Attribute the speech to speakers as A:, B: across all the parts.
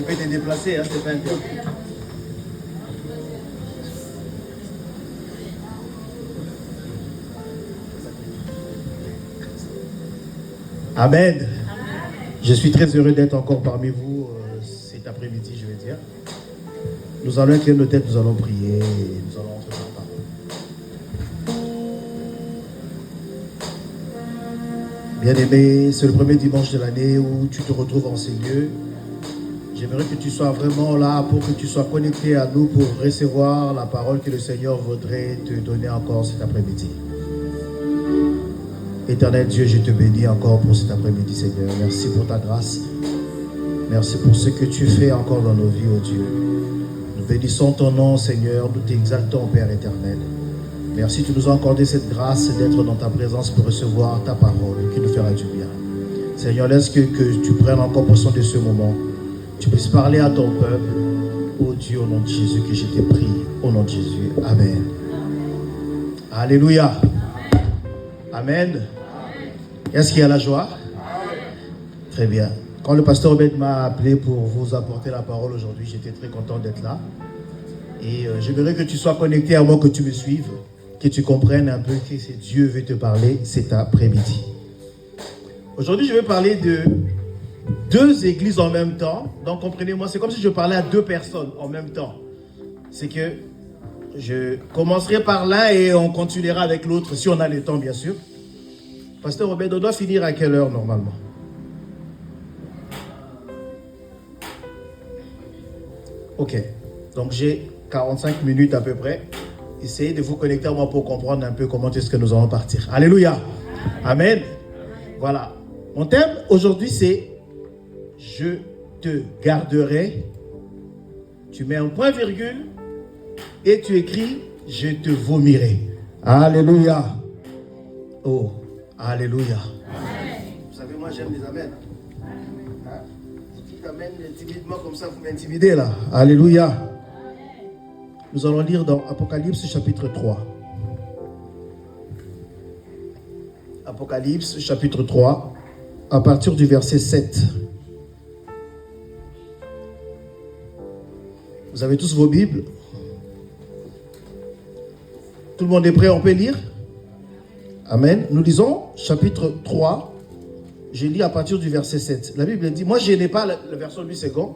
A: peux te déplacer, hein, c'est pas un bien. Amen. Amen. Je suis très heureux d'être encore parmi vous cet après-midi, je vais dire. Nous allons incliner nos têtes, nous allons prier et nous allons entrer dans la parole. Bien-aimé, c'est le premier dimanche de l'année où tu te retrouves en ces lieux. J'aimerais que tu sois vraiment là pour que tu sois connecté à nous pour recevoir la parole que le Seigneur voudrait te donner encore cet après-midi. Éternel Dieu, je te bénis encore pour cet après-midi, Seigneur. Merci pour ta grâce. Merci pour ce que tu fais encore dans nos vies, oh Dieu. Nous bénissons ton nom, Seigneur. Nous t'exaltons, Père éternel. Merci, tu nous as accordé cette grâce d'être dans ta présence pour recevoir ta parole qui nous fera du bien. Seigneur, laisse que tu prennes encore possession de ce moment. Tu puisses parler à ton peuple. Oh Dieu, au nom de Jésus, que je t'ai pris. Au nom de Jésus. Amen. Alléluia. Amen. Est-ce qu'il y a la joie? Très bien. Quand le pasteur Obed m'a appelé pour vous apporter la parole aujourd'hui, j'étais très content d'être là. Et j'aimerais que tu sois connecté à moi, que tu me suives, que tu comprennes un peu que c'est Dieu veut te parler cet après-midi. Aujourd'hui, je vais parler de deux églises en même temps. Donc, comprenez-moi, c'est comme si je parlais à deux personnes en même temps. C'est que je commencerai par l'un et on continuera avec l'autre, si on a le temps, bien sûr. Pasteur Obed, on doit finir à quelle heure normalement? Ok, donc j'ai 45 minutes à peu près. Essayez de vous connecter à moi pour comprendre un peu comment est-ce que nous allons partir. Alléluia. Amen. Voilà. Mon thème aujourd'hui c'est « Je te garderai ». Tu mets un point virgule et tu écris « Je te vomirai ». Alléluia. Oh, alléluia. Amen. Vous savez, moi j'aime les amens. Hein? Vous dites amen timidement comme ça, vous m'intimidez là. Alléluia. Amen. Nous allons lire dans Apocalypse chapitre 3. Apocalypse chapitre 3, à partir du verset 7. Vous avez tous vos Bibles? Tout le monde est prêt? On peut lire? Amen. Nous lisons chapitre 3. Je lis à partir du verset 7. La Bible dit, moi je n'ai pas la version 8 secondes.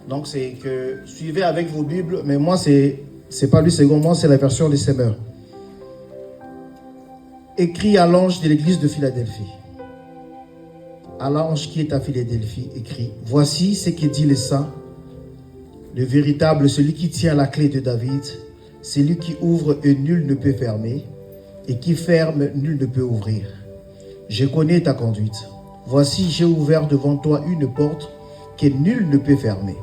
A: Donc c'est que suivez avec vos Bibles. Mais moi c'est pas 8 secondes. Moi c'est la version des Semeurs. Écrit à l'ange de l'église de Philadelphie. À l'ange qui est à Philadelphie, écrit, voici ce que dit le saint, le véritable, celui qui tient la clé de David, celui qui ouvre et nul ne peut fermer, et qui ferme, nul ne peut ouvrir. Je connais ta conduite. Voici, j'ai ouvert devant toi une porte que nul ne peut fermer.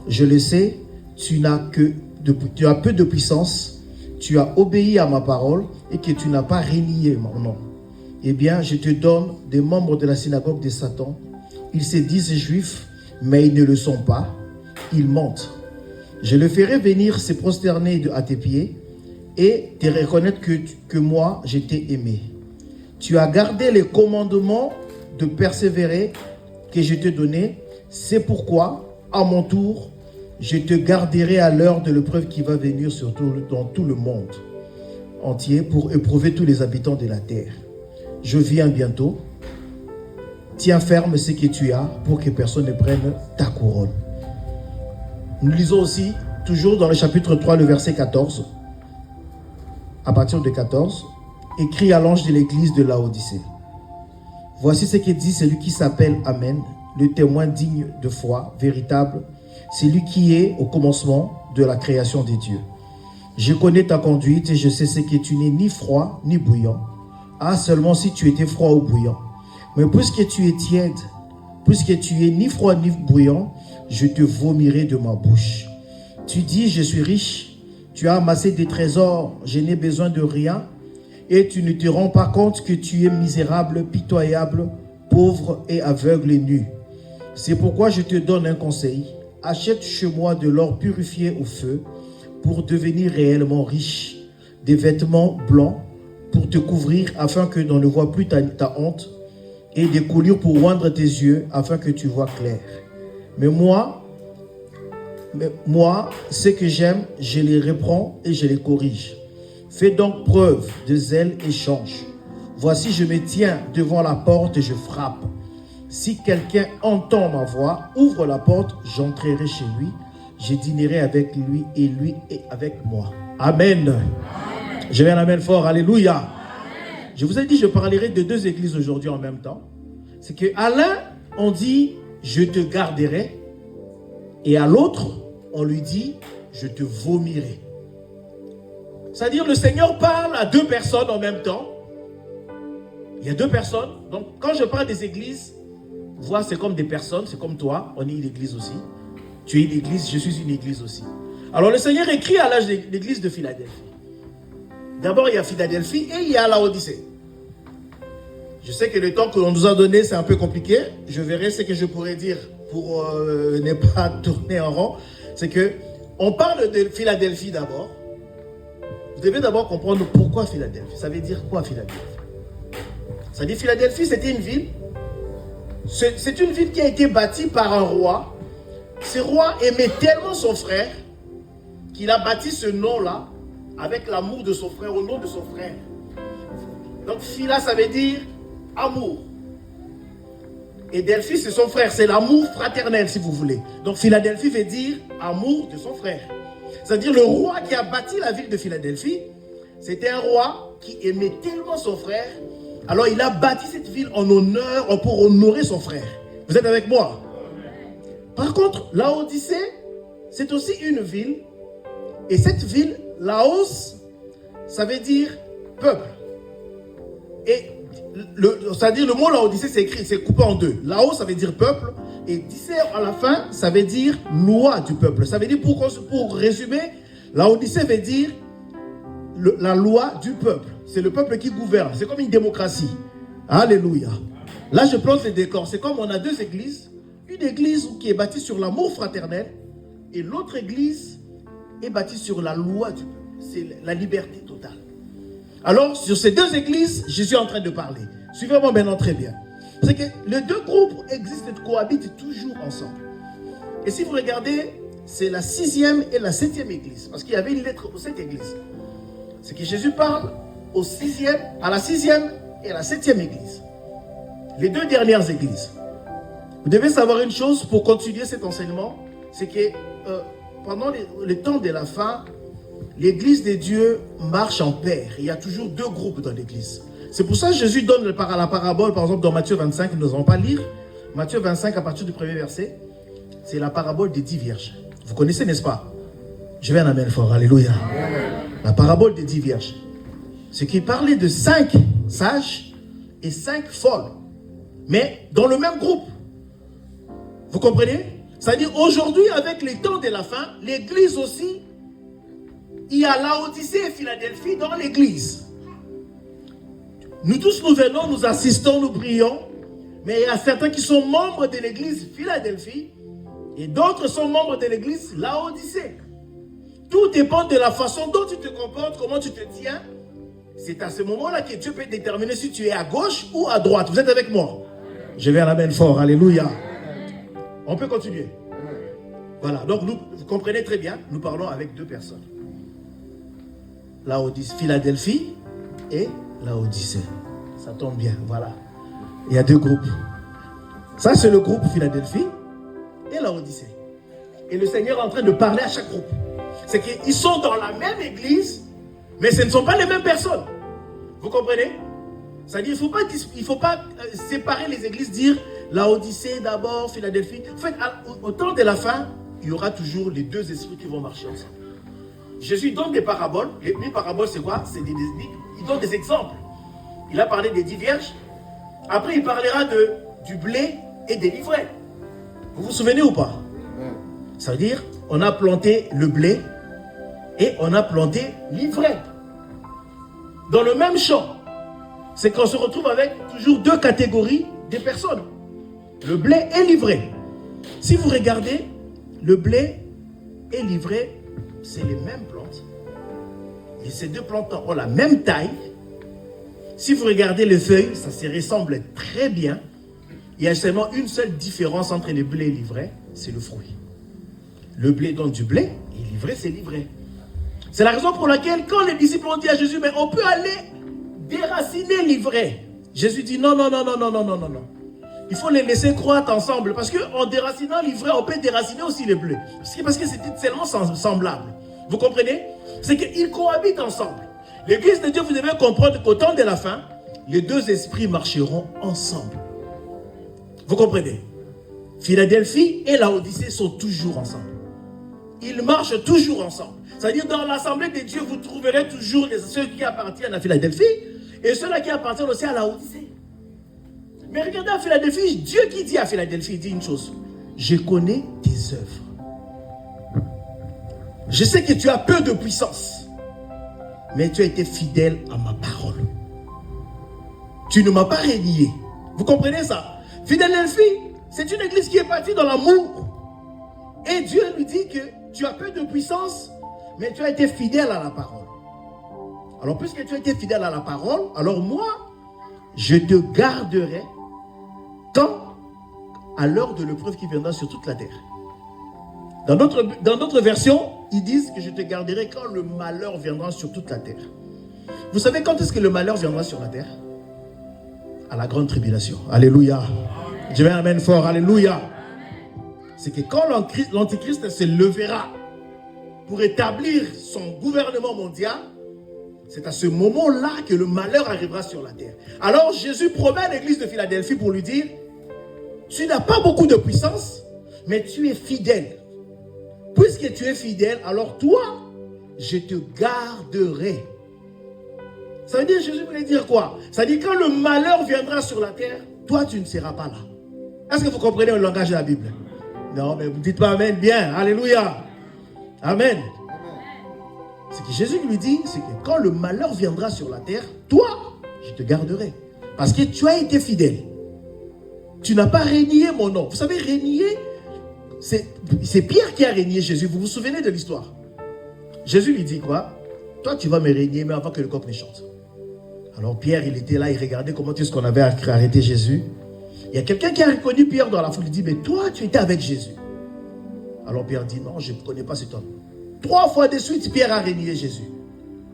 A: Je le sais, tu as peu de puissance, tu as obéi à ma parole et que tu n'as pas renié mon nom. Eh bien, je te donne des membres de la synagogue de Satan. Ils se disent juifs, mais ils ne le sont pas. Ils mentent. Je le ferai venir se prosterner à tes pieds et te reconnaître que moi, je t'ai aimé. Tu as gardé les commandements de persévérer que je t'ai donnés. C'est pourquoi, à mon tour, je te garderai à l'heure de l'épreuve qui va venir dans tout le monde entier pour éprouver tous les habitants de la terre. Je viens bientôt. Tiens ferme ce que tu as pour que personne ne prenne ta couronne. Nous lisons aussi, toujours dans le chapitre 3, le verset 14. À partir de 14, écrit à l'ange de l'église de Laodicée. Voici ce que dit celui qui s'appelle Amen, le témoin digne de foi, véritable, celui qui est au commencement de la création des dieux. Je connais ta conduite et je sais ce que tu n'es ni froid ni bouillant. Ah, seulement si tu étais froid ou bouillant. Mais puisque tu es tiède, puisque tu es ni froid ni bouillant, je te vomirai de ma bouche. Tu dis, je suis riche, tu as amassé des trésors, je n'ai besoin de rien, et tu ne te rends pas compte que tu es misérable, pitoyable, pauvre et aveugle et nu. C'est pourquoi je te donne un conseil. Achète chez moi de l'or purifié au feu pour devenir réellement riche, des vêtements blancs pour te couvrir afin que l'on ne voit plus ta honte, et des coulures pour oindre tes yeux afin que tu vois clair. Mais moi, ce que j'aime, je les reprends et je les corrige. Fais donc preuve de zèle et change. Voici, je me tiens devant la porte et je frappe. Si quelqu'un entend ma voix, ouvre la porte, j'entrerai chez lui. Je dînerai avec lui et avec moi. Amen. Amen. Je vais un amen fort. Alléluia. Amen. Je vous ai dit, je parlerai de deux églises aujourd'hui en même temps. C'est qu'à l'un, on dit, je te garderai. Et à l'autre, on lui dit, je te vomirai. C'est-à-dire, le Seigneur parle à deux personnes en même temps. Il y a deux personnes. Donc, quand je parle des églises, vois, c'est comme des personnes, c'est comme toi. On est une église aussi. Tu es une église, je suis une église aussi. Alors, le Seigneur écrit à l'âge de l'église de Philadelphie. D'abord, il y a Philadelphie et il y a Laodicée. Je sais que le temps que l'on nous a donné, c'est un peu compliqué. Je verrai ce que je pourrais dire pour ne pas tourner en rond. C'est que on parle de Philadelphie d'abord. Vous devez d'abord comprendre pourquoi Philadelphie. Ça veut dire quoi Philadelphie? Ça veut dire Philadelphie, c'était une ville. C'est une ville qui a été bâtie par un roi. Ce roi aimait tellement son frère qu'il a bâti ce nom-là avec l'amour de son frère, au nom de son frère. Donc Phila, ça veut dire amour. Et Delphi, c'est son frère. C'est l'amour fraternel, si vous voulez. Donc Philadelphie veut dire amour de son frère. C'est-à-dire le roi qui a bâti la ville de Philadelphie, c'était un roi qui aimait tellement son frère. Alors il a bâti cette ville en honneur, pour honorer son frère. Vous êtes avec moi? Par contre, Laodicée, c'est aussi une ville. Et cette ville, Laos, ça veut dire peuple. Et c'est-à-dire le mot Laodicée, c'est écrit, c'est coupé en deux. Laos, ça veut dire peuple. Et Dicée, à la fin, ça veut dire loi du peuple. Ça veut dire, pour résumer, Laodicée veut dire la loi du peuple. C'est le peuple qui gouverne. C'est comme une démocratie. Alléluia. Là, je plante les décors. C'est comme on a deux églises. Une église qui est bâtie sur l'amour fraternel et l'autre église est bâtie sur la loi du peuple. C'est la liberté totale. Alors, sur ces deux églises, je suis en train de parler. Suivez-moi maintenant très bien. C'est que les deux groupes existent et cohabitent toujours ensemble. Et si vous regardez, c'est la 6e et la 7e église. Parce qu'il y avait une lettre aux 7 églises. C'est que Jésus parle à la 6e et à la 7e église. Les deux dernières églises. Vous devez savoir une chose pour continuer cet enseignement. C'est que pendant le temps de la fin, l'église de Dieu marche en paire. Il y a toujours deux groupes dans l'église. C'est pour ça que Jésus donne la parabole, par exemple, dans Matthieu 25, nous n'allons pas lire. Matthieu 25, à partir du premier verset, c'est la parabole des 10 vierges. Vous connaissez, n'est-ce pas? Je vais en amener fort, alléluia. La parabole des 10 vierges. C'est qu'il parlait de 5 sages et 5 folles. Mais dans le même groupe. Vous comprenez? C'est-à-dire, aujourd'hui, avec les temps de la fin, l'église aussi, il y a Laodicée et Philadelphie dans l'église. Nous tous, nous venons, nous assistons, nous prions. Mais il y a certains qui sont membres de l'église Philadelphie et d'autres sont membres de l'église Laodicée. Tout dépend de la façon dont tu te comportes, comment tu te tiens. C'est à ce moment-là que Dieu peut déterminer si tu es à gauche ou à droite. Vous êtes avec moi? Je vais à la main fort. Alléluia. On peut continuer. Voilà. Donc, vous comprenez très bien, nous parlons avec deux personnes. Philadelphie et Laodicée. Ça tombe bien, voilà. Il y a deux groupes. Ça, c'est le groupe Philadelphie et Laodicée. Et le Seigneur est en train de parler à chaque groupe. C'est qu'ils sont dans la même église, mais ce ne sont pas les mêmes personnes. Vous comprenez? C'est-à-dire qu'il ne faut pas séparer les églises, dire Laodicée d'abord, Philadelphie. En fait, au temps de la fin, il y aura toujours les deux esprits qui vont marcher ensemble. Jésus donne des paraboles. Les paraboles, c'est quoi? Il donne des exemples. Il a parlé des 10 vierges. Après, il parlera du blé et des livrets. Vous vous souvenez ou pas? Ça veut dire, on a planté le blé et on a planté l'ivraie. Dans le même champ. C'est qu'on se retrouve avec toujours deux catégories de personnes. Le blé et l'ivraie. Si vous regardez, le blé et l'ivraie, c'est les mêmes plantes. Et ces deux plantes ont la même taille. Si vous regardez les feuilles, ça se ressemble très bien. Il y a seulement une seule différence entre le blé et l'ivraie. c'est le fruit. Le blé donne du blé, et l'ivraie, c'est l'ivraie. C'est la raison pour laquelle, quand les disciples ont dit à Jésus, mais on peut aller déraciner l'ivraie. Jésus dit non. Il faut les laisser croître ensemble. Parce qu'en déracinant l'ivraie, on peut déraciner aussi les blés. Parce que c'était tellement semblable. Vous comprenez? C'est qu'ils cohabitent ensemble. L'église de Dieu, vous devez comprendre qu'au temps de la fin, les deux esprits marcheront ensemble. Vous comprenez? Philadelphie et Laodicée sont toujours ensemble. Ils marchent toujours ensemble. C'est-à-dire, dans l'assemblée de Dieu, vous trouverez toujours ceux qui appartiennent à Philadelphie et ceux-là qui appartiennent aussi à Laodicée. Mais regardez à Philadelphie, Dieu qui dit à Philadelphie, il dit une chose. Je connais tes œuvres. Je sais que tu as peu de puissance, mais tu as été fidèle à ma parole. Tu ne m'as pas renié. Vous comprenez ça? Philadelphie, c'est une église qui est partie dans l'amour. Et Dieu lui dit que tu as peu de puissance, mais tu as été fidèle à la parole. Alors, puisque tu as été fidèle à la parole, alors moi, je te garderai tant à l'heure de l'épreuve qui viendra sur toute la terre. Dans d'autres versions, ils disent que je te garderai quand le malheur viendra sur toute la terre. Vous savez quand est-ce que le malheur viendra sur la terre? À la grande tribulation. Alléluia. Je vais amène fort. Alléluia. C'est que quand l'Antichrist se levera pour établir son gouvernement mondial, c'est à ce moment-là que le malheur arrivera sur la terre. Alors Jésus promet à l'église de Philadelphie pour lui dire, tu n'as pas beaucoup de puissance, mais tu es fidèle. Puisque tu es fidèle, alors toi, je te garderai. Ça veut dire, Jésus voulait dire quoi? Ça veut dire quand le malheur viendra sur la terre, toi tu ne seras pas là. Est-ce que vous comprenez le langage de la Bible? Non, mais vous ne dites pas Amen bien. Alléluia. Amen. Ce que Jésus lui dit, c'est que quand le malheur viendra sur la terre, toi, je te garderai. Parce que tu as été fidèle. Tu n'as pas renié mon nom. Vous savez, renier, c'est Pierre qui a renié Jésus. Vous vous souvenez de l'histoire? Jésus lui dit quoi? Toi, tu vas me renier, mais avant que le coq ne chante. Alors Pierre, il était là, il regardait comment est-ce qu'on avait arrêté Jésus. Il y a quelqu'un qui a reconnu Pierre dans la foule. Il dit, mais toi, tu étais avec Jésus. Alors Pierre dit, non, je ne connais pas cet homme. 3 fois de suite, Pierre a renié Jésus.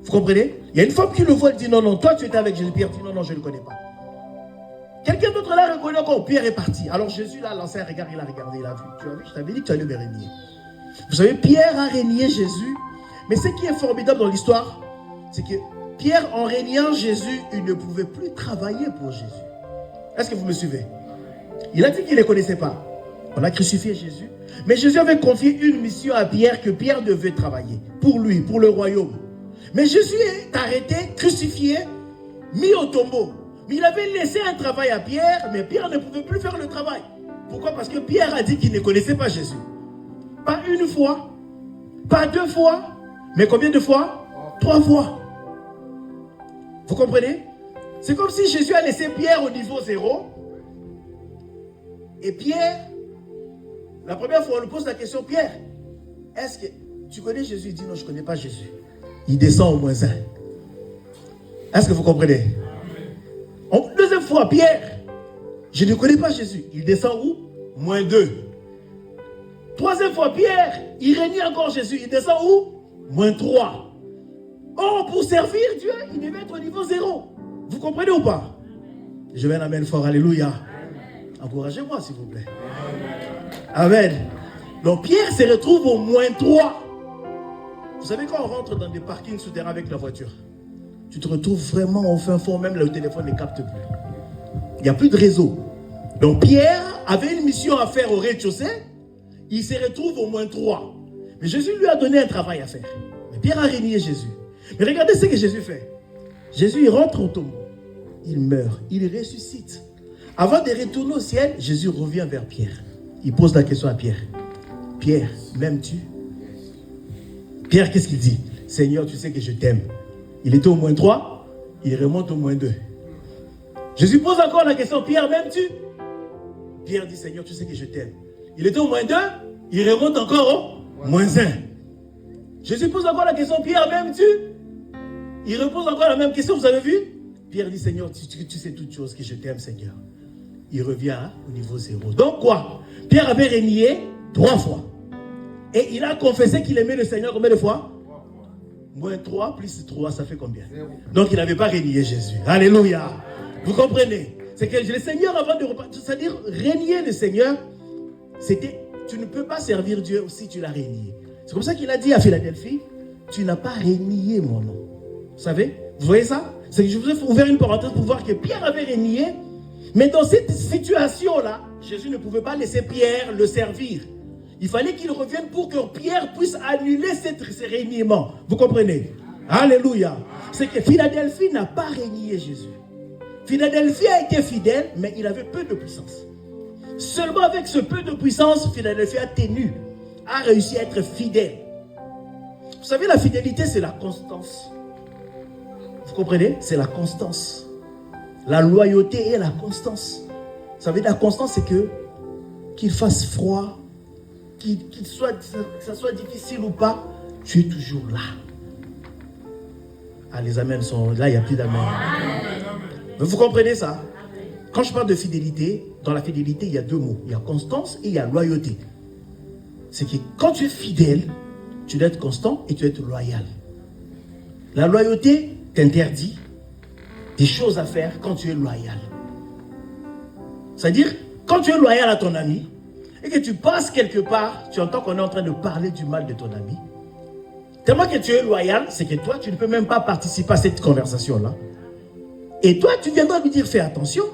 A: Vous comprenez? Il y a une femme qui le voit, elle dit, non, toi, tu étais avec Jésus. Pierre dit, non, je ne le connais pas. Quelqu'un d'autre là reconnaît encore. Pierre est parti. Alors Jésus là, lancé un regard, il a regardé, il a vu. Tu as vu, je t'avais dit que tu allais me renier. Vous savez, Pierre a renié Jésus. Mais ce qui est formidable dans l'histoire, c'est que Pierre, en régnant Jésus, il ne pouvait plus travailler pour Jésus. Est-ce que vous me suivez? Il a dit qu'il ne les connaissait pas. On a crucifié Jésus. Mais Jésus avait confié une mission à Pierre que Pierre devait travailler. Pour lui, pour le royaume. Mais Jésus est arrêté, crucifié, mis au tombeau. Mais il avait laissé un travail à Pierre, mais Pierre ne pouvait plus faire le travail. Pourquoi? Parce que Pierre a dit qu'il ne connaissait pas Jésus. Pas une fois, pas 2 fois, mais combien de fois? 3 fois. Vous comprenez? C'est comme si Jésus a laissé Pierre au niveau 0. Et Pierre, la première fois, on lui pose la question, Pierre, est-ce que tu connais Jésus? Il dit, non, je ne connais pas Jésus. Il descend au -1. Est-ce que vous comprenez? En deuxième fois, Pierre, je ne connais pas Jésus. Il descend où? -2. Troisième fois, Pierre, il renie encore Jésus. Il descend où? -3. Or, pour servir Dieu, il devait être au niveau 0. Vous comprenez ou pas? Je vais l'amener fort. Alléluia. Encouragez-moi, s'il vous plaît. Amen. Donc, Pierre se retrouve au -3. Vous savez, quand on rentre dans des parkings souterrains avec la voiture, tu te retrouves vraiment au fin fond, même le téléphone ne capte plus. Il n'y a plus de réseau. Donc, Pierre avait une mission à faire au rez-de-chaussée. Il se retrouve au -3. Mais Jésus lui a donné un travail à faire. Mais Pierre a renié Jésus. Mais regardez ce que Jésus fait. Jésus, il rentre au tombeau. Il meurt. Il ressuscite. Avant de retourner au ciel, Jésus revient vers Pierre. Il pose la question à Pierre. Pierre, m'aimes-tu? Pierre, qu'est-ce qu'il dit? Seigneur, tu sais que je t'aime. Il était au -3. Il remonte au -2. Jésus pose encore la question. Pierre, m'aimes-tu? Pierre dit, Seigneur, tu sais que je t'aime. Il était au -2. Il remonte encore au -1. Jésus pose encore la question. Pierre, m'aimes-tu? Il repose encore la même question, vous avez vu? Pierre dit, Seigneur, tu sais toutes choses que je t'aime, Seigneur. Il revient au niveau 0. Donc quoi? Pierre avait renié 3 fois. Et il a confessé qu'il aimait le Seigneur combien de fois? Moins 3 plus 3, ça fait combien? Donc il n'avait pas renié Jésus. Alléluia. Vous comprenez? C'est que le Seigneur, avant de repartir, c'est-à-dire renier le Seigneur, c'était, tu ne peux pas servir Dieu si tu l'as renié. C'est comme ça qu'il a dit à Philadelphie, tu n'as pas renié mon nom. Vous savez? Vous voyez ça? C'est que je vous ai ouvert une parenthèse pour voir que Pierre avait renié, mais dans cette situation-là, Jésus ne pouvait pas laisser Pierre le servir. Il fallait qu'il revienne pour que Pierre puisse annuler ce reniement. Vous comprenez? Alléluia. C'est que Philadelphie n'a pas renié Jésus. Philadelphie a été fidèle, mais il avait peu de puissance. Seulement avec ce peu de puissance, Philadelphie a réussi à être fidèle. Vous savez, la fidélité, c'est la constance. Vous comprenez? C'est la constance. La loyauté et la constance. Vous savez, la constance, c'est que qu'il fasse froid, que ça soit difficile ou pas, tu es toujours là. Ah, les amens sont là, il n'y a plus d'amens. Vous comprenez ça? Quand je parle de fidélité, dans la fidélité, il y a 2 mots. Il y a constance et il y a loyauté. C'est que quand tu es fidèle, tu dois être constant et tu dois être loyal. La loyauté t'interdit des choses à faire quand tu es loyal. C'est-à-dire, quand tu es loyal à ton ami et que tu passes quelque part, tu entends qu'on est en train de parler du mal de ton ami. Tellement que tu es loyal, c'est que toi, tu ne peux même pas participer à cette conversation-là. Et toi, tu viendras lui dire, fais attention.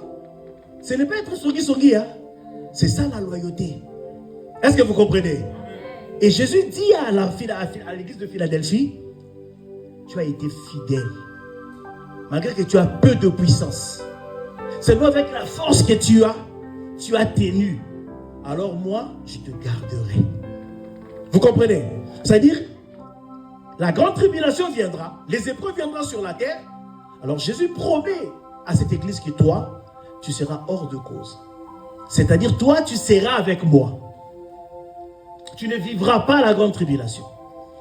A: Ce n'est pas être sogui, hein. C'est ça la loyauté. Est-ce que vous comprenez? Et Jésus dit à l'église de Philadelphie, tu as été fidèle. Malgré que tu as peu de puissance. Seulement avec la force que tu as tenu. Alors moi, je te garderai. Vous comprenez? C'est-à-dire, la grande tribulation viendra, les épreuves viendront sur la terre. Alors Jésus promet à cette église que toi, tu seras hors de cause. C'est-à-dire, toi, tu seras avec moi. Tu ne vivras pas la grande tribulation.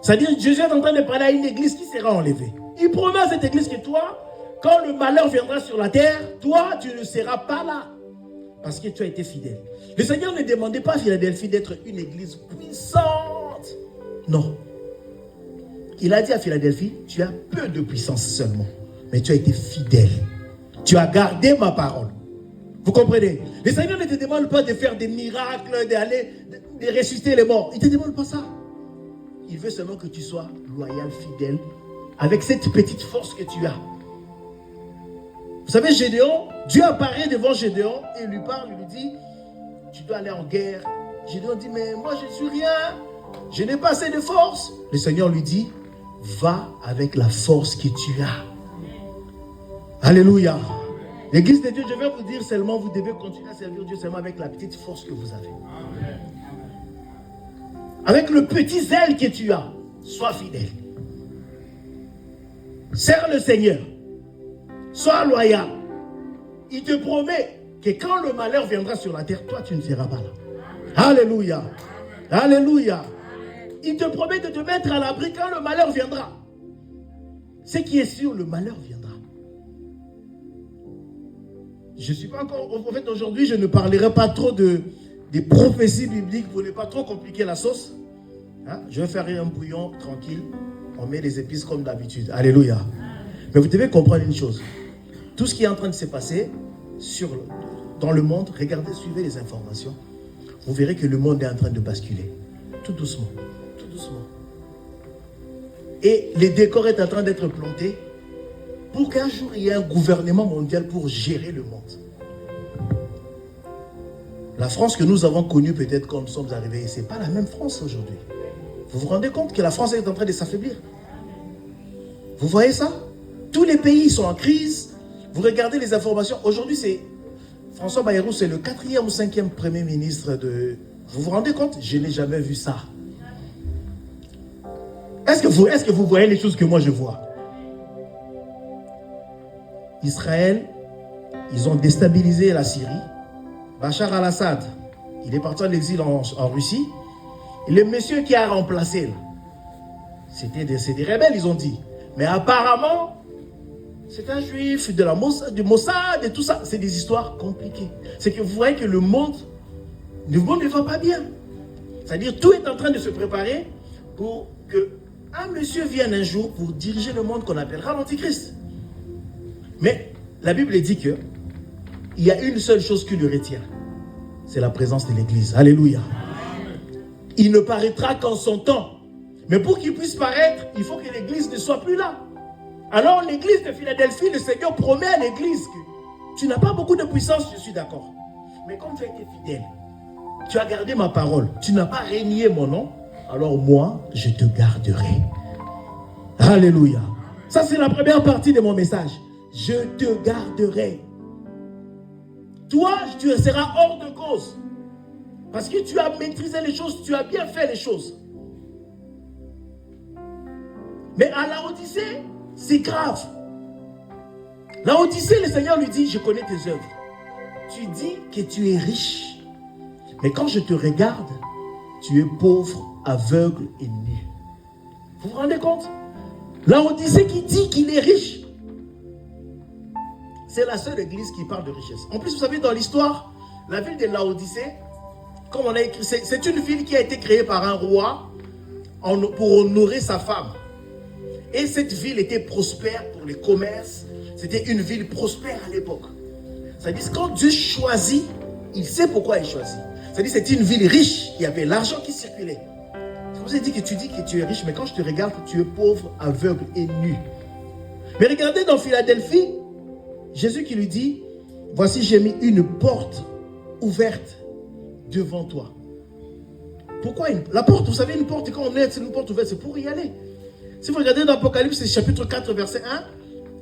A: C'est-à-dire, Jésus est en train de parler à une église qui sera enlevée. Il promet à cette église que toi, quand le malheur viendra sur la terre, toi, tu ne seras pas là. Parce que tu as été fidèle. Le Seigneur ne demandait pas à Philadelphie d'être une église puissante. Non. Il a dit à Philadelphie, tu as peu de puissance seulement. Mais tu as été fidèle. Tu as gardé ma parole. Vous comprenez? Le Seigneur ne te demande pas de faire des miracles, de ressusciter les morts. Il ne te demande pas ça. Il veut seulement que tu sois loyal, fidèle, avec cette petite force que tu as. Vous savez, Gédéon, Dieu apparaît devant Gédéon et lui parle, il lui dit, tu dois aller en guerre. Gédéon dit, mais moi je ne suis rien. Je n'ai pas assez de force. Le Seigneur lui dit, va avec la force que tu as. Alléluia. L'église de Dieu, je vais vous dire seulement, vous devez continuer à servir Dieu seulement avec la petite force que vous avez. Amen. Avec le petit zèle que tu as, sois fidèle. Sers le Seigneur. Sois loyal. Il te promet que quand le malheur viendra sur la terre, toi tu ne seras pas là. Alléluia. Alléluia. Il te promet de te mettre à l'abri quand le malheur viendra. Ce qui est sûr, le malheur viendra. Je ne suis pas encore... En fait, aujourd'hui, je ne parlerai pas trop des prophéties bibliques pour ne pas trop compliquer la sauce. Hein? Je vais faire un bouillon tranquille. On met les épices comme d'habitude. Alléluia. Mais vous devez comprendre une chose. Tout ce qui est en train de se passer dans le monde, regardez, suivez les informations. Vous verrez que le monde est en train de basculer. Tout doucement. Tout doucement. Et le décor est en train d'être planté pour qu'un jour il y ait un gouvernement mondial pour gérer le monde. La France que nous avons connue peut-être quand nous sommes arrivés, ce n'est pas la même France aujourd'hui. Vous vous rendez compte que la France est en train de s'affaiblir? Vous voyez ça? Tous les pays sont en crise. Vous regardez les informations. Aujourd'hui, c'est François Bayrou, c'est le 4e ou 5e Premier ministre de... Vous vous rendez compte? Je n'ai jamais vu ça. Est-ce que vous voyez les choses que moi je vois? Israël, ils ont déstabilisé la Syrie. Bachar al-Assad, il est parti en exil en Russie. Et le monsieur qui a remplacé, c'est des rebelles, ils ont dit. Mais apparemment, c'est un juif du Mossad et tout ça. C'est des histoires compliquées. C'est que vous voyez que le monde ne va pas bien. C'est-à-dire, tout est en train de se préparer pour que un monsieur vienne un jour pour diriger le monde qu'on appellera l'Antichrist. Mais la Bible dit que il y a une seule chose qui le retient. C'est la présence de l'Église. Alléluia. Il ne paraîtra qu'en son temps. Mais pour qu'il puisse paraître, il faut que l'Église ne soit plus là. Alors l'Église de Philadelphie, le Seigneur promet à l'Église que tu n'as pas beaucoup de puissance, je suis d'accord. Mais comme tu as été fidèle, tu as gardé ma parole, tu n'as pas renié mon nom, alors moi, je te garderai. Alléluia. Ça, c'est la première partie de mon message. Je te garderai. Toi, tu seras hors de cause. Parce que tu as maîtrisé les choses, tu as bien fait les choses. Mais à Laodicée, c'est grave. Laodicée, le Seigneur lui dit, je connais tes œuvres. Tu dis que tu es riche. Mais quand je te regarde, tu es pauvre, aveugle et nu. Vous vous rendez compte? Laodicée qui dit qu'il est riche. C'est la seule église qui parle de richesse. En plus, vous savez, dans l'histoire, la ville de Laodicée, comme on a écrit, c'est une ville qui a été créée par un roi pour honorer sa femme. Et cette ville était prospère pour les commerces. C'était une ville prospère à l'époque. C'est-à-dire quand Dieu choisit, il sait pourquoi il choisit. C'est-à-dire que c'était une ville riche, il y avait l'argent qui circulait. Je vous ai dit que tu es riche, mais quand je te regarde, tu es pauvre, aveugle et nu. Mais regardez dans Philadelphie, Jésus qui lui dit, voici j'ai mis une porte ouverte devant toi. Pourquoi la porte, vous savez, une porte, quand on est, c'est une porte ouverte, c'est pour y aller. Si vous regardez dans Apocalypse, chapitre 4, verset 1,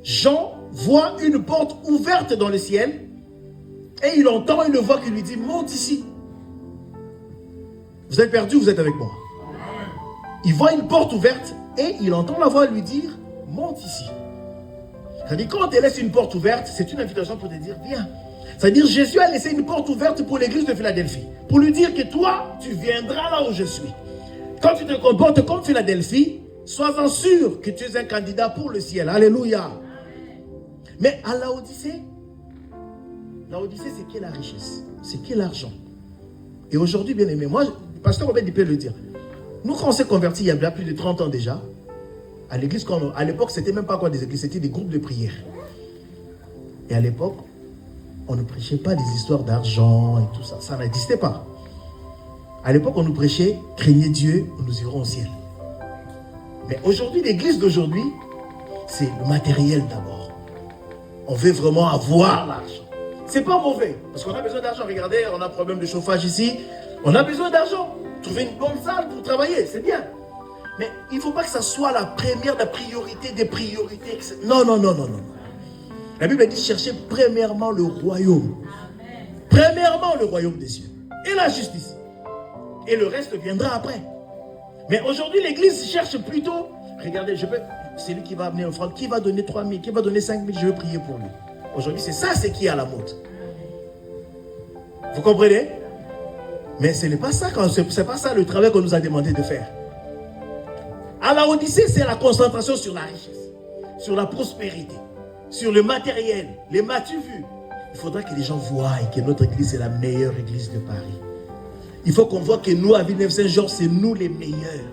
A: Jean voit une porte ouverte dans le ciel et il entend une voix qui lui dit, monte ici. Vous êtes perdu, vous êtes avec moi. Il voit une porte ouverte et il entend la voix lui dire, monte ici. C'est-à-dire, quand on te laisse une porte ouverte, c'est une invitation pour te dire, viens. C'est-à-dire, Jésus a laissé une porte ouverte pour l'église de Philadelphie. Pour lui dire que toi, tu viendras là où je suis. Quand tu te comportes comme Philadelphie, sois-en sûr que tu es un candidat pour le ciel. Alléluia. Mais à Laodicée, c'est qui la richesse? C'est qui l'argent? Et aujourd'hui, bien aimé, moi, pasteur Robert peut le dire. Nous, quand on s'est convertis il y a plus de 30 ans déjà, à l'église, à l'époque, c'était même pas quoi des églises, c'était des groupes de prière. Et à l'époque, on ne prêchait pas des histoires d'argent et tout ça. Ça n'existait pas. À l'époque, on nous prêchait, craignez Dieu, nous irons au ciel. Mais aujourd'hui, l'église d'aujourd'hui, c'est le matériel d'abord. On veut vraiment avoir l'argent. C'est pas mauvais, parce qu'on a besoin d'argent. Regardez, on a un problème de chauffage ici. On a besoin d'argent. Trouver une bonne salle pour travailler, c'est bien. Mais il ne faut pas que ça soit la première, la priorité des priorités. Non, non, non, non, non. La Bible dit chercher premièrement le royaume. Premièrement le royaume des cieux. Et la justice. Et le reste viendra après. Mais aujourd'hui, l'église cherche plutôt, regardez, c'est lui qui va amener l'offrande, qui va donner 3 000, qui va donner 5 000, je vais prier pour lui. Aujourd'hui, c'est ça, c'est qui est à la mode. Vous comprenez? Mais ce n'est pas ça, c'est pas ça le travail qu'on nous a demandé de faire. À la Odyssée, c'est la concentration sur la richesse, sur la prospérité, sur le matériel. Les m'as-tu vu? Il faudra que les gens voient que notre église est la meilleure église de Paris. Il faut qu'on voit que nous, à Villeneuve-Saint-Georges, c'est nous les meilleurs.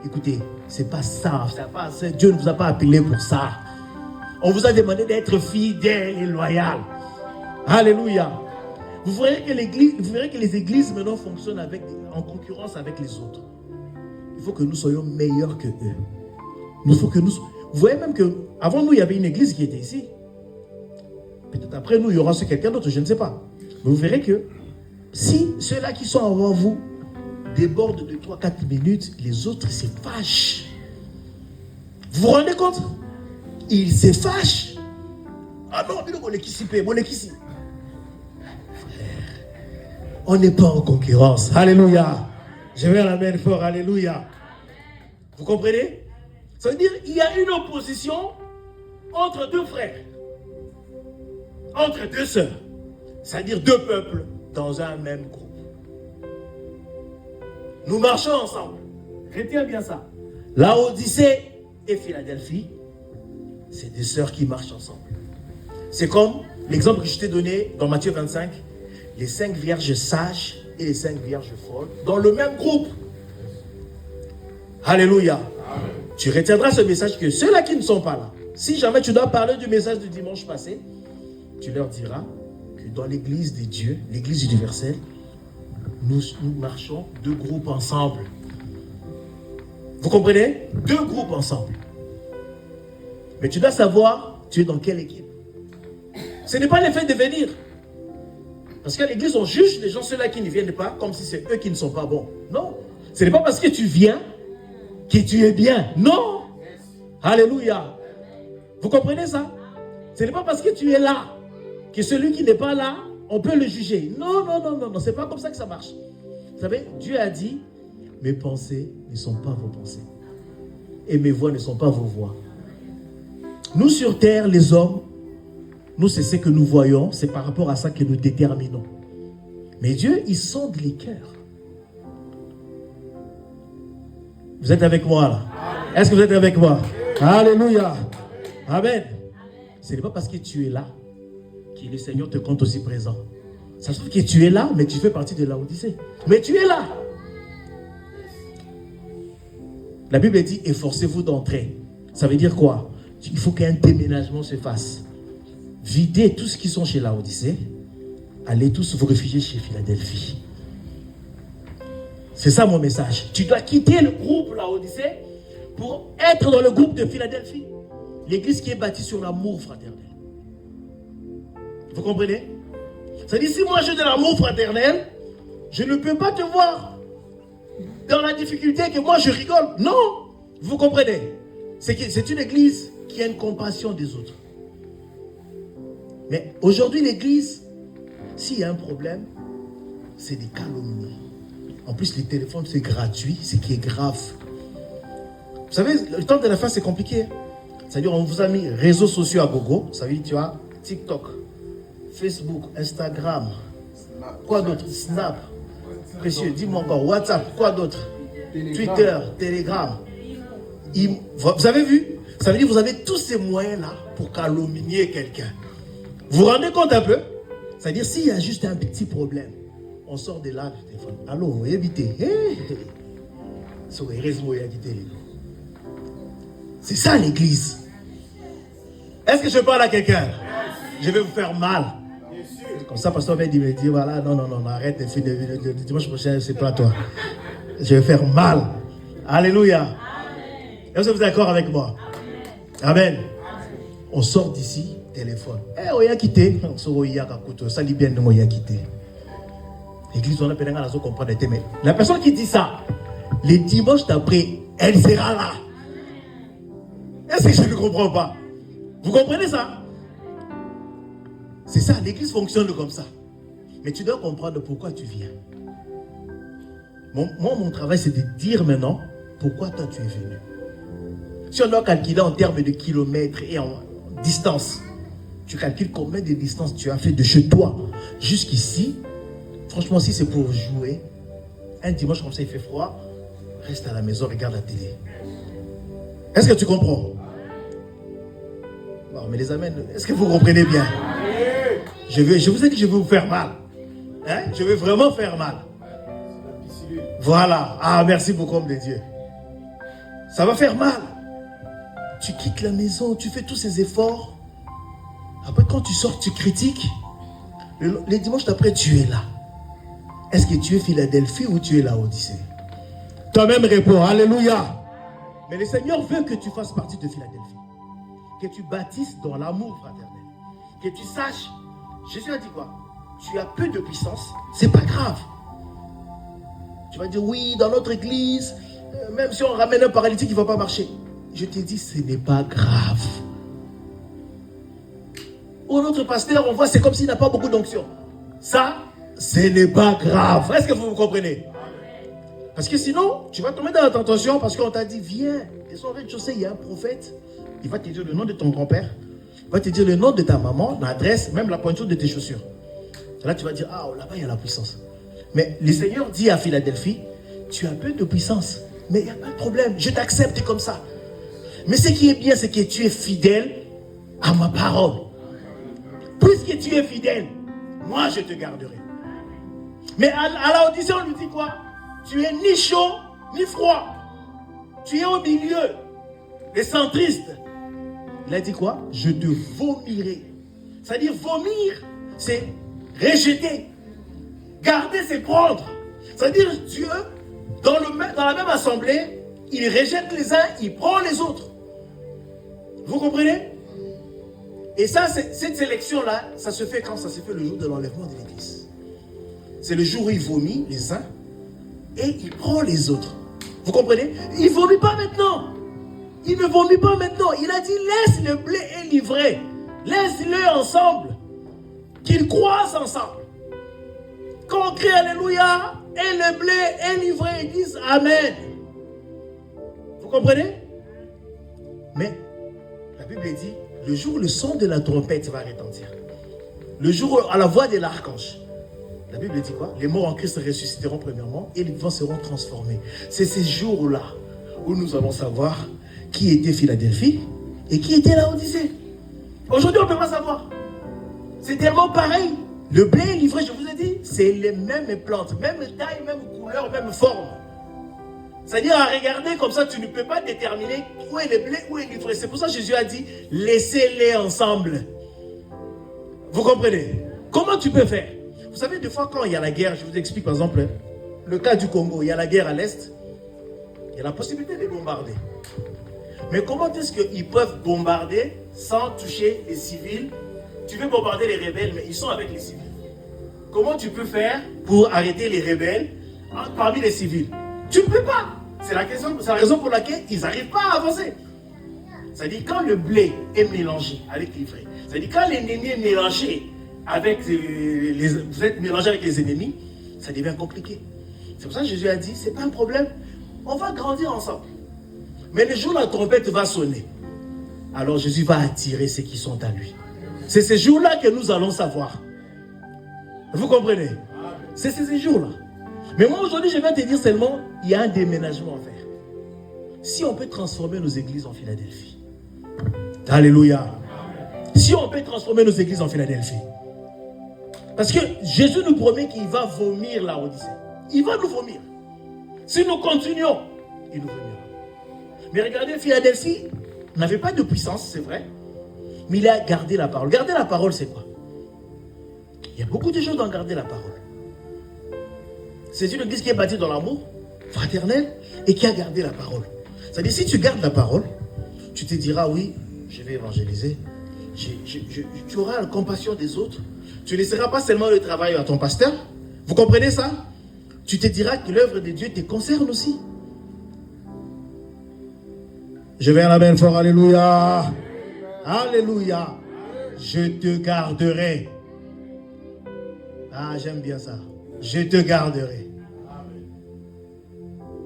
A: Écoutez, c'est pas ça. Dieu ne vous a pas appelé pour ça. On vous a demandé d'être fidèles et loyal. Alléluia. Vous verrez que les églises maintenant fonctionnent en concurrence avec les autres. Il faut que nous soyons meilleurs que eux. Vous voyez même qu'avant nous, il y avait une église qui était ici. Peut-être après nous, il y aura quelqu'un d'autre, je ne sais pas. Mais vous verrez que si ceux-là qui sont avant vous débordent de 3-4 minutes, les autres se fâchent. Vous vous rendez compte? Ils se fâchent. Ah non, on n'est pas en concurrence. Alléluia. Je vais la main fort. Alléluia. Vous comprenez? Ça veut dire qu'il y a une opposition entre deux frères, entre deux sœurs, c'est-à-dire deux peuples dans un même groupe. Nous marchons ensemble. Retiens bien ça. Laodicée et Philadelphie, c'est des sœurs qui marchent ensemble. C'est comme l'exemple que je t'ai donné dans Matthieu 25, les 5 vierges sages et les 5 vierges folles dans le même groupe. Alléluia. Amen. Tu retiendras ce message que ceux-là qui ne sont pas là, si jamais tu dois parler du message du dimanche passé, tu leur diras que dans l'église de Dieu, l'église universelle, nous marchons 2 groupes ensemble. Vous comprenez? 2 groupes ensemble. Mais tu dois savoir, tu es dans quelle équipe. Ce n'est pas le fait de venir. Parce qu'à l'église, on juge les gens, ceux-là qui ne viennent pas, comme si c'est eux qui ne sont pas bons. Non. Ce n'est pas parce que tu viens que tu es bien. Non. Alléluia. Vous comprenez ça? Ce n'est pas parce que tu es là que celui qui n'est pas là, on peut le juger. Non, non, non, non, non. C'est pas comme ça que ça marche. Vous savez, Dieu a dit, mes pensées ne sont pas vos pensées. Et mes voix ne sont pas vos voix. Nous sur terre, les hommes, nous c'est ce que nous voyons, c'est par rapport à ça que nous déterminons. Mais Dieu, il sonde les cœurs. Vous êtes avec moi là? Est-ce que vous êtes avec moi? Alléluia. Amen. Ce n'est pas parce que tu es là que le Seigneur te compte aussi présent. Ça se trouve que tu es là, mais tu fais partie de la Odyssée. Mais tu es là. La Bible dit, efforcez-vous d'entrer. Ça veut dire quoi? Il faut qu'un déménagement se fasse. Videz tous ceux qui sont chez la Odyssée. Allez tous vous réfugier chez Philadelphie. C'est ça mon message. Tu dois quitter le groupe la Odyssée pour être dans le groupe de Philadelphie. L'église qui est bâtie sur l'amour fraternel. Vous comprenez? Ça dit, si moi j'ai de l'amour fraternel, je ne peux pas te voir dans la difficulté que moi je rigole. Non. Vous comprenez? C'est une église qui a une compassion des autres. Mais aujourd'hui, l'église, s'il y a un problème, c'est des calomnies. En plus, les téléphones, c'est gratuit, ce qui est grave. Vous savez, le temps de la fin, c'est compliqué. C'est-à-dire, on vous a mis réseaux sociaux à gogo. Ça veut dire, tu as TikTok, Facebook, Instagram, quoi d'autre? Snap, précieux, dis-moi encore, WhatsApp, quoi d'autre? Twitter, Telegram. Vous avez vu? Ça veut dire que vous avez tous ces moyens-là pour calomnier quelqu'un. Vous vous rendez compte un peu? C'est-à-dire, s'il y a juste un petit problème, on sort de là du téléphone. Allô, évitez. C'est ça l'église. Est-ce que je parle à quelqu'un? Je vais vous faire mal. Comme ça, pasteur va me dire, voilà, non, arrête, le dimanche prochain, c'est pas toi. Je vais faire mal. Alléluia. Est-ce que vous êtes d'accord avec moi? Amen. On sort d'ici, téléphone. On y a quitté. Ça lit bien de moi, y a quitté. L'église, on a pénétré dans la comprendre. Mais la personne qui dit ça, les dimanches d'après, elle sera là. Est-ce que je ne comprends pas? Vous comprenez ça? C'est ça, l'église fonctionne comme ça. Mais tu dois comprendre pourquoi tu viens. Mon travail, c'est de dire maintenant pourquoi toi tu es venu. Si on doit calculer en termes de kilomètres et en distance, tu calcules combien de distance tu as fait de chez toi jusqu'ici. Franchement, si c'est pour jouer, un dimanche comme ça, il fait froid, reste à la maison, regarde la télé. Est-ce que tu comprends? Non, mais les amis, est-ce que vous comprenez bien? Je vous ai dit que je vais vous faire mal. Hein? Je vais vraiment faire mal. Voilà. Ah, merci beaucoup, homme de Dieu. Ça va faire mal. Tu quittes la maison, tu fais tous ces efforts. Après, quand tu sors, tu critiques. Les dimanches d'après, tu es là. Est-ce que tu es Philadelphie ou tu es la Odyssée? Toi-même réponds. Alléluia. Mais le Seigneur veut que tu fasses partie de Philadelphie. Que tu bâtisses dans l'amour fraternel. Que tu saches. Jésus a dit quoi? Tu as peu de puissance, c'est pas grave. Tu vas dire oui, dans notre église, même si on ramène un paralytique, il ne va pas marcher. Je te dis, ce n'est pas grave. Ou notre pasteur, on voit, c'est comme s'il n'a pas beaucoup d'onction. Ça, ce n'est pas grave. Est-ce que vous comprenez? Parce que sinon, tu vas tomber dans la tentation parce qu'on t'a dit, viens. Et sur le rez-de-chaussée, il y a un prophète. Il va te dire le nom de ton grand-père. Il va te dire le nom de ta maman, l'adresse, même la pointure de tes chaussures. Là, tu vas dire, ah, là-bas, il y a la puissance. Mais le Seigneur dit à Philadelphie, tu as peu de puissance, mais il n'y a pas de problème. Je t'accepte comme ça. Mais ce qui est bien, c'est que tu es fidèle à ma parole. Puisque tu es fidèle, moi, je te garderai. Mais à Laodicée, on lui dit quoi? Tu es ni chaud, ni froid. Tu es au milieu. Les centristes. Il a dit quoi? Je te vomirai. C'est-à-dire vomir, c'est rejeter. Garder, c'est prendre. C'est-à-dire Dieu, dans la même assemblée, il rejette les uns, il prend les autres. Vous comprenez? Et ça, cette sélection-là, ça se fait quand? Ça se fait le jour de l'enlèvement de l'Église. C'est le jour où il vomit les uns et il prend les autres. Vous comprenez? Il ne vomit pas maintenant. Il ne vomit pas maintenant. Il a dit, laisse le blé et l'ivraie. Laisse-le ensemble. Qu'ils croissent ensemble. Quand on crie Alléluia, et le blé et l'ivraie, ils disent Amen. Vous comprenez? Mais la Bible dit, le jour où le son de la trompette va retentir, le jour où, à la voix de l'archange, la Bible dit quoi? Les morts en Christ ressusciteront premièrement et les vivants seront transformés. C'est ces jours-là où nous allons savoir qui était Philadelphie et qui était Laodicée. Aujourd'hui, on ne peut pas savoir. C'est tellement pareil. Le blé et l'ivraie, je vous ai dit, c'est les mêmes plantes, même taille, même couleur, même forme. C'est-à-dire, à regarder comme ça, tu ne peux pas déterminer où est le blé, où est l'ivraie. C'est pour ça que Jésus a dit, laissez-les ensemble. Vous comprenez? Comment tu peux faire? Vous savez, des fois, quand il y a la guerre, je vous explique par exemple, le cas du Congo, il y a la guerre à l'Est, il y a la possibilité de bombarder. Mais comment est-ce qu'ils peuvent bombarder sans toucher les civils? Tu veux bombarder les rebelles, mais ils sont avec les civils. Comment tu peux faire pour arrêter les rebelles parmi les civils? Tu ne peux pas. C'est la raison pour laquelle ils n'arrivent pas à avancer. C'est-à-dire quand le blé est mélangé avec l'ivraie, c'est-à-dire quand l'ennemi est mélangé avec vous êtes mélangé avec les ennemis, ça devient compliqué. C'est pour ça que Jésus a dit, c'est pas un problème, on va grandir ensemble. Mais le jour où la trompette va sonner, alors Jésus va attirer ceux qui sont à lui. C'est ces jours-là que nous allons savoir. Vous comprenez? C'est ces jours-là. Mais moi aujourd'hui, je vais te dire seulement, il y a un déménagement à faire. Si on peut transformer nos églises en Philadelphie. Alléluia. Si on peut transformer nos églises en Philadelphie. Parce que Jésus nous promet qu'il va vomir la Odyssée. Il va nous vomir. Si nous continuons, il nous vomira. Mais regardez, Philadelphie n'avait pas de puissance, c'est vrai. Mais il a gardé la parole. Garder la parole, c'est quoi? Il y a beaucoup de choses dans garder la parole. C'est une église qui est bâtie dans l'amour fraternel et qui a gardé la parole. C'est-à-dire, si tu gardes la parole, tu te diras, oui, je vais évangéliser. Tu auras la compassion des autres. Tu ne laisseras pas seulement le travail à ton pasteur. Vous comprenez ça? Tu te diras que l'œuvre de Dieu te concerne aussi. Je vais à la belle fort, alléluia. Alléluia. Je te garderai. Ah, j'aime bien ça. Je te garderai.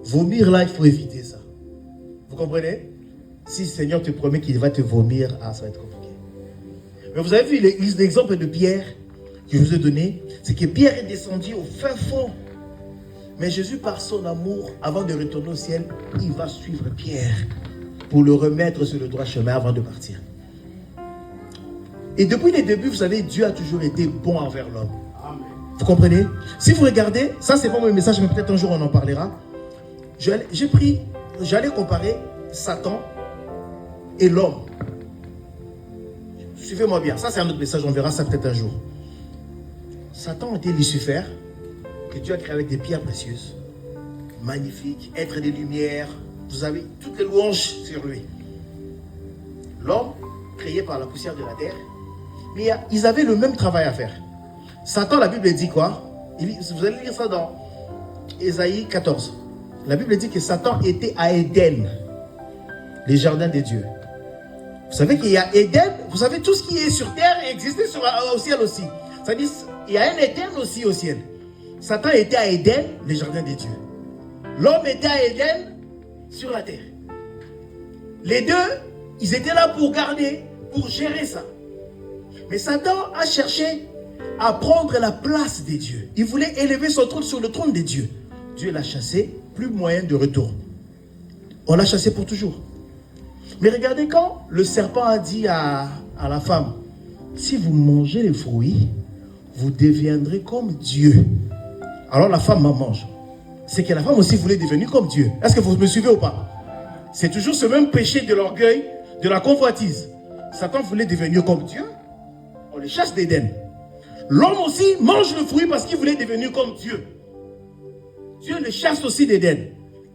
A: Vomir là, il faut éviter ça. Vous comprenez? Si le Seigneur te promet qu'il va te vomir, ah, ça va être compliqué. Mais vous avez vu l'exemple de Pierre que je vous ai donné? C'est que Pierre est descendu au fin fond. Mais Jésus, par son amour, avant de retourner au ciel, il va suivre Pierre pour le remettre sur le droit chemin avant de partir. Et depuis les débuts, vous savez, Dieu a toujours été bon envers l'homme. Vous comprenez? Si vous regardez, ça c'est pas mon message, mais peut-être un jour on en parlera. J'allais comparer Satan et l'homme. Suivez-moi bien, ça c'est un autre message, on verra ça peut-être un jour. Satan était Lucifer, que Dieu a créé avec des pierres précieuses, magnifiques, être des lumières, vous avez toutes les louanges sur lui. L'homme, créé par la poussière de la terre, mais ils avaient le même travail à faire. Satan, la Bible dit quoi? Vous allez lire ça dans Ésaïe 14. La Bible dit que Satan était à Éden, les jardins de Dieu. Vous savez qu'il y a Éden, vous savez tout ce qui est sur terre existait au ciel aussi. C'est-à-dire, il y a un Éden aussi au ciel. Satan était à Éden, les jardins de Dieu. L'homme était à Éden, sur la terre. Les deux, ils étaient là pour garder, pour gérer ça. Mais Satan a cherché à prendre la place des dieux. Il voulait élever son trône sur le trône des dieux. Dieu l'a chassé, plus moyen de retour. On l'a chassé pour toujours. Mais regardez quand le serpent a dit à la femme, si vous mangez les fruits, vous deviendrez comme Dieu. Alors la femme mange. C'est que la femme aussi voulait devenir comme Dieu. Est-ce que vous me suivez ou pas? C'est toujours ce même péché de l'orgueil, de la convoitise. Satan voulait devenir comme Dieu. On le chasse d'Éden. L'homme aussi mange le fruit parce qu'il voulait devenir comme Dieu. Dieu le chasse aussi d'Éden.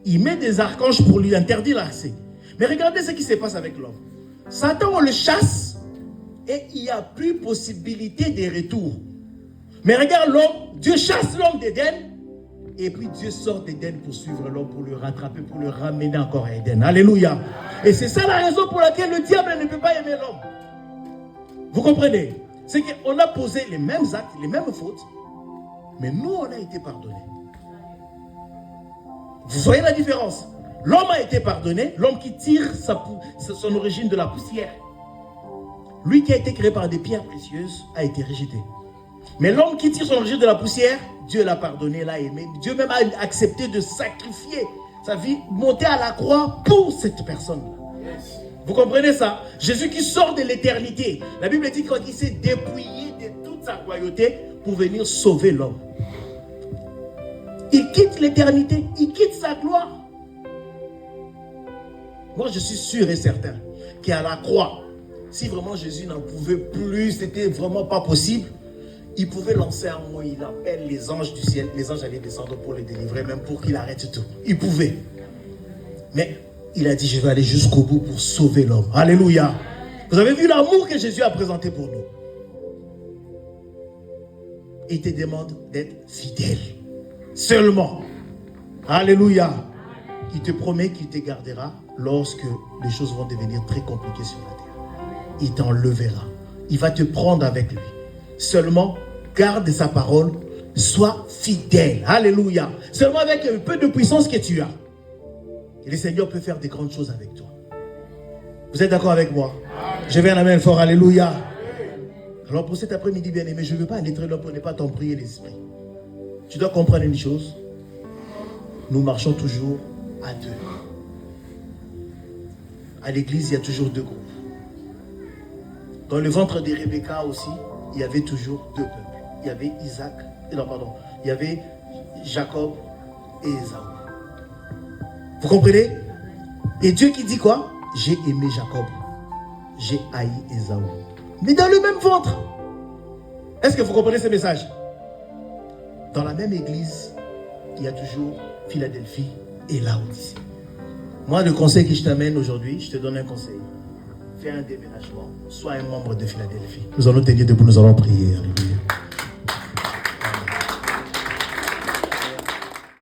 A: Il met des archanges pour lui interdire l'accès. Mais regardez ce qui se passe avec l'homme. Satan, on le chasse et il n'y a plus possibilité de retour. Mais regarde l'homme, Dieu chasse l'homme d'Éden et puis Dieu sort d'Éden pour suivre l'homme, pour le rattraper, pour le ramener encore à Éden. Alléluia. Et c'est ça la raison pour laquelle le diable ne peut pas aimer l'homme. Vous comprenez? C'est qu'on a posé les mêmes actes, les mêmes fautes, mais nous, on a été pardonnés. Vous voyez la différence? L'homme a été pardonné, l'homme qui tire son origine de la poussière. Lui qui a été créé par des pierres précieuses a été rejeté. Mais l'homme qui tire son origine de la poussière, Dieu l'a pardonné, l'a aimé. Dieu même a accepté de sacrifier sa vie, monter à la croix pour cette personne-là. Yes. Vous comprenez ça? Jésus qui sort de l'éternité. La Bible dit qu'il s'est dépouillé de toute sa royauté pour venir sauver l'homme. Il quitte l'éternité, il quitte sa gloire. Moi, je suis sûr et certain qu'à la croix, si vraiment Jésus n'en pouvait plus, c'était vraiment pas possible, il pouvait lancer un mot, il appelle les anges du ciel, les anges allaient descendre pour le délivrer, même pour qu'il arrête tout. Il pouvait. Mais il a dit, je vais aller jusqu'au bout pour sauver l'homme. Alléluia. Vous avez vu l'amour que Jésus a présenté pour nous. Il te demande d'être fidèle. Seulement. Alléluia. Il te promet qu'il te gardera lorsque les choses vont devenir très compliquées sur la terre. Il t'enlèvera. Il va te prendre avec lui. Seulement, garde sa parole. Sois fidèle. Alléluia. Seulement avec un peu de puissance que tu as. Et le Seigneur peut faire des grandes choses avec toi. Vous êtes d'accord avec moi? Je vais un amen fort. Alléluia. Alors pour cet après-midi, bien-aimé, je ne veux pas aller très loin pour ne pas t'emprier l'esprit. Tu dois comprendre une chose. Nous marchons toujours à deux. À l'église, il y a toujours deux groupes. Dans le ventre de Rebecca aussi, il y avait toujours deux peuples. Il y avait il y avait Jacob et Ésaü. Vous comprenez? Et Dieu qui dit quoi? J'ai aimé Jacob, j'ai haï Ésaü. Mais dans le même ventre. Est-ce que vous comprenez ce message? Dans la même église, il y a toujours Philadelphie et Laodicée. Moi, le conseil que je t'amène aujourd'hui, je te donne un conseil. Fais un déménagement, sois un membre de Philadelphie. Nous allons tenir debout, nous allons prier.